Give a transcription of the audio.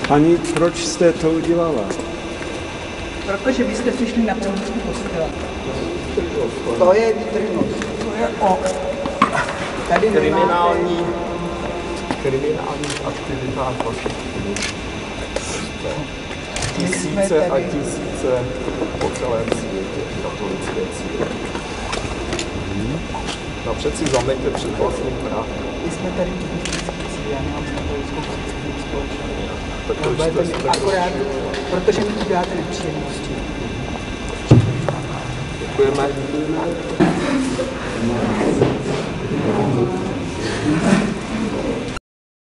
Pani, proč jste to udělala? Protože vy jste přišli na pomůcku kostela. To je výtrhnost. To je tady kriminální aktivita vašich lidí. Tisíce a tisíce po celém světě katolické církve. No přeci zameťte před vlastním prahem. My jsme tady buddhistický, já nemám katolickou společnost. Tak to jste akorát, protože mi uděláte nepříjemnosti. Děkujeme.